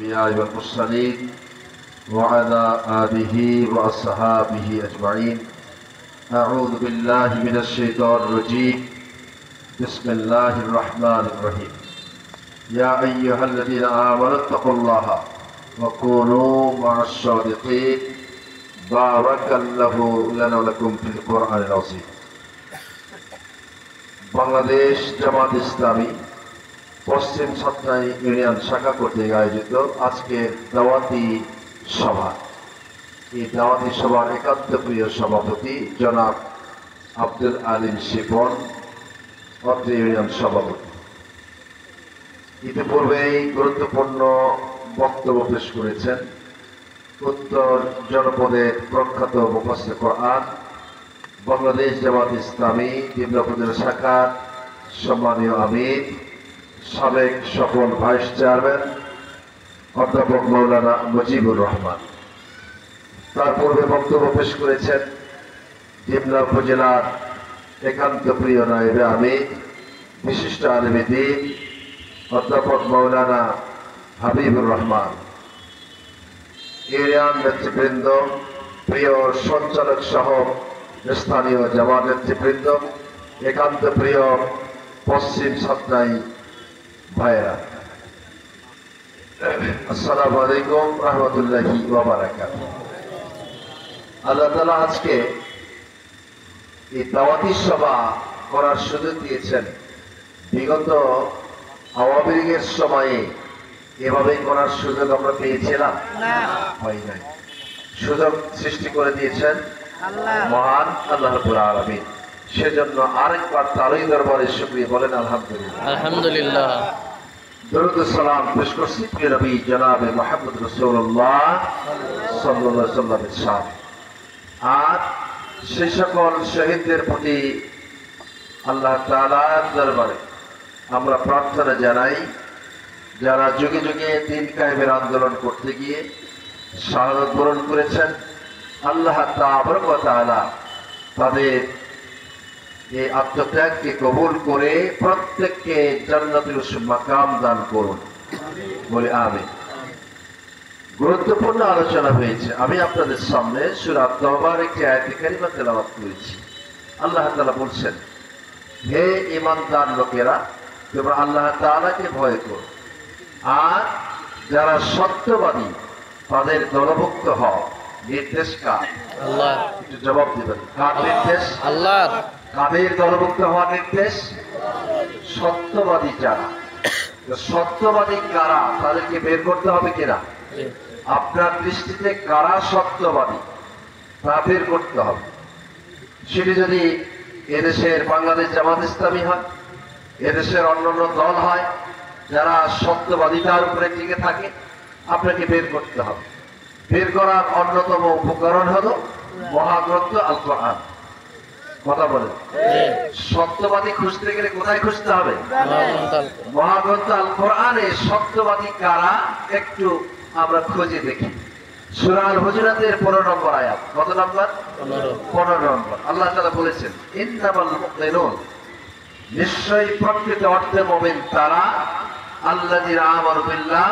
الأنبياء والمرسلين وعلى آله وأصحابه أجمعين. أعوذ بالله من الشيطان الرجيم. بسم الله الرحمن الرحيم. يا أيها الذين آمنوا اتقوا الله وكونوا مع الصادقين. بارك الله لنا ولكم في القرآن العظيم. বাংলাদেশ জামাত ইসলামী পশ্চিম সাতনাই union শাখা কর্তৃক আয়োজিত আজকে দাওয়াতি সভা। এই দাওয়াতি সভার একান্ত প্রিয় সভাপতি জনাব আব্দুল আলিম শিপন, অত্র ইউনিয়ন সভাপতি। ইতিপূর্বেই গুরুত্বপূর্ণ বক্তব্য পেশ করেছেন উত্তর জনপদের প্রখ্যাত মুফাসসির কোরআন বাংলাদেশ জামাত ইসলামী ডিমলা উপজেলা শাখার সম্মানীয় আমির, সাবেক সফল ভাইস চেয়ারম্যান অধ্যাপক মাওলানা মুজিবুর রহমান। তার পূর্বে বক্তব্য পেশ করেছেন ডিমলা উপজেলার একান্ত প্রিয় নায়েবে আমির, বিশিষ্ট আলেমে দ্বীন অধ্যাপক মাওলানা হাবিবুর রহমান। ইউনিয়ন নেতৃবৃন্দ, প্রিয় সঞ্চালক সহ স্থানীয় জামাত নেতৃবৃন্দ, একান্ত প্রিয় পশ্চিম সাতনাই ভাইয়েরা, আসসালামু আলাইকুম রহমতুল্লাহি ওয়া বারাকাতুহু। আল্লাহ তাআলা আজকে এই দাওয়াতি সভা করার সুযোগ দিয়েছেন। বিগত আওয়ামী লীগের সময়ে এভাবে করার সুযোগ আমরা পেয়েছিলাম না, হয় নাই। সুযোগ সৃষ্টি করে দিয়েছেন মহান আল্লাহ রাব্বুল আলামিন। সেজন্য আরেকবার তারই দরবারে শুকরিয়া বলেন আলহামদুলিল্লাহ। আলহামদুলিল্লাহ। দরুদ ও সালাম পেশ করছি প্রিয় নবী জনাবে মুহাম্মদ রাসূলুল্লাহ সাল্লাল্লাহু আলাইহি ওয়াসাল্লামের সাথে। আর সেই সকল শহীদদের প্রতি আল্লাহ তাআলার দরবারে আমরা প্রার্থনা জানাই, যারা যুগে যুগে দিন কায়েমের আন্দোলন করতে গিয়ে শাহাদাত বরণ করেছেন, আল্লাহ তাবারক ওয়া তাআলা তাদের এই আত্মত্যাগকে কবুল করে প্রত্যেককে জান্নাতুল মাকাম দান করুন, বলে আমিন। গুরুত্বপূর্ণ আলোচনা হয়েছে। আমি আপনাদের সামনে সূরা তাওবার একটি আয়াতে কারিমা তেলাওয়াত করেছি। আল্লাহ তাআলা বলছেন, হে ঈমানদার লোকেরা, তোমরা আল্লাহ তাআলাকে ভয় করো, আর যারা সত্যবাদী তাদের দলভুক্ত হও। নির্দেশ কার? আল্লাহ। একটু জবাব দিবেন, কার নির্দেশ? আল্লাহ। কাদের দলভুক্ত হওয়ার নির্দেশ? সত্যবাদী যারা। সত্যবাদী কারা, তাদেরকে বের করতে হবে কিনা? আপনার দৃষ্টিতে কারা সত্যবাদী তা বের করতে হবে। সেটি যদি এদেশের বাংলাদেশ জামাত ইসলামী হয়, এদেশের অন্যান্য দল হয়, যারা সত্যবাদিতার উপরে টিকে থাকে, আপনাকে বের করতে হবে। বের করার অন্যতম উপকরণ হলো মহাগ্রন্থ আল কোরআন। কথা বলেন, সত্যবাদী খুঁজতে গেলে কোথায় খুঁজতে হবে? মহাগ্রন্থ আল কোরআনে সত্যবাদী কারা একটু আমরা খুঁজে দেখি। সূরা আল হুজুরাতের 15 নম্বর আয়াত। কত নম্বর? 15 নম্বর। আল্লাহ তাআলা বলেছেন, ইন্নামাল মুমিনুন, নিশ্চয়ই প্রকৃত অর্থে মুমিন তারা, আল্লাযীনা আমানু বিল্লাহ,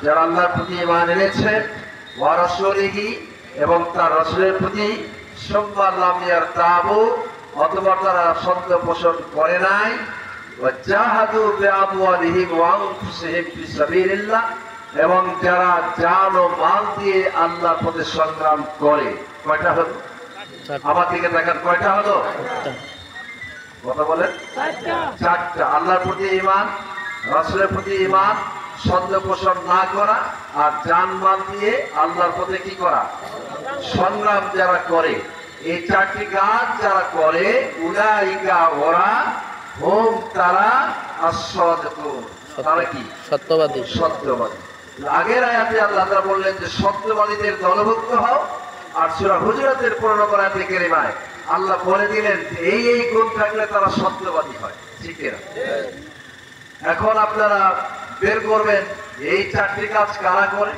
যারা আল্লাহর প্রতি ঈমান এনেছে, ওয়া রাসূলিহি, এবং তার রাসূলের প্রতি, সুম্মা লাম ইয়ারতাবু, অথবা তারা সন্দেহ পোষণ করে নাই, ওয়া জাহাদু বিআমওয়ালিহিম ওয়া আনফুসিহিম ফি সাবিলিল্লাহ, এবং যারা জান ও মাল দিয়ে আল্লাহর পথে সংগ্রাম করে। কয়টা হলো? আমার দিকে দেখেন, কয়টা হলো? কথা বলেন, চারটা। আল্লাহর প্রতি ঈমান, রাসূলের প্রতি ঈমান, সন্দেহ পোষণ না করা, আর জান মাল দিয়ে আল্লাহর পথে কি করা? সংগ্রাম যারা করে। এই চারটি কাজ যারা করে, উলাইকা, ওরা, হুম তারা, আস-সাদিকুন, তারা কি? সত্যবাদী। সত্যবাদী। আগের আয়াতে আল্লাহ তাআলা বললেন যে সত্যবাদীদের দলভুক্ত হও, আর সূরা হুজুরাতের 15 নম্বর আয়াতে কারিমায় আল্লাহ বলে দিলেন এই এই গুণ থাকলে তারা সত্যবাদী হয়। ঠিক না? এখন আপনারা বের করবেন এই চারটি কাজ কারা করে।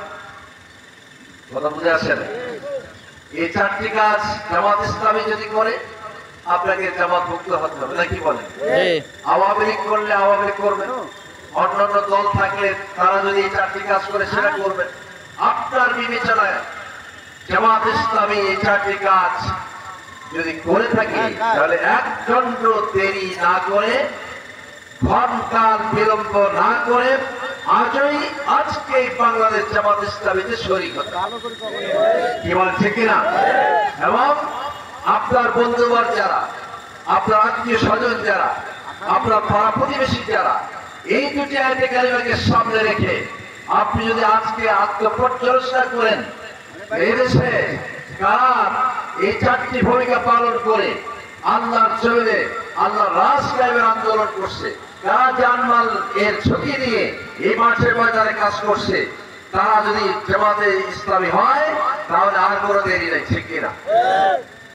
কথা বুঝে আসে না? এই চারটি কাজ জামাত ইসলামী যদি করে, আপনাকে জামাত মুক্ত হতে হবে, নাকি বলেন? আওয়ামী লীগ করলে আওয়ামী লীগ করবেন, অন্যান্য দল থাকলে তারা যদি এই চারটি কাজ করে সেটা করবেন। আপনার বিবেচনায় জামাত ইসলামী এই চারটি কাজ যদি করে থাকে তাহলে একদণ্ড দেরি না করে, ক্ষণকাল বিলম্ব না করে আজকে বাংলাদেশ জামাত ইসলামীতে শরীক হতে, কি বল ঠিক কিনা? এবং আপনার বন্ধুবর্গ যারা, আপনার আত্মীয় স্বজন যারা, আপনার পাড়া প্রতিবেশী যারা, এই দুটি আয়াতে কারিমাকে সামনে রেখে আপনি যদি আজকে আত্মপর্যালোচনা করেন এই দেশে কার এই চারটি ভূমিকা পালন করে আল্লাহর জমিনে আল্লাহর রাজ কায়েমের আন্দোলন করছে, কারা জানমাল এর ঝুঁকি নিয়ে এই মাঠের ময়দানে কাজ করছে, তারা যদি জামাতে ইসলামী হয় তাহলে আর কোনো দেরি নেই, ঠিক কিনা?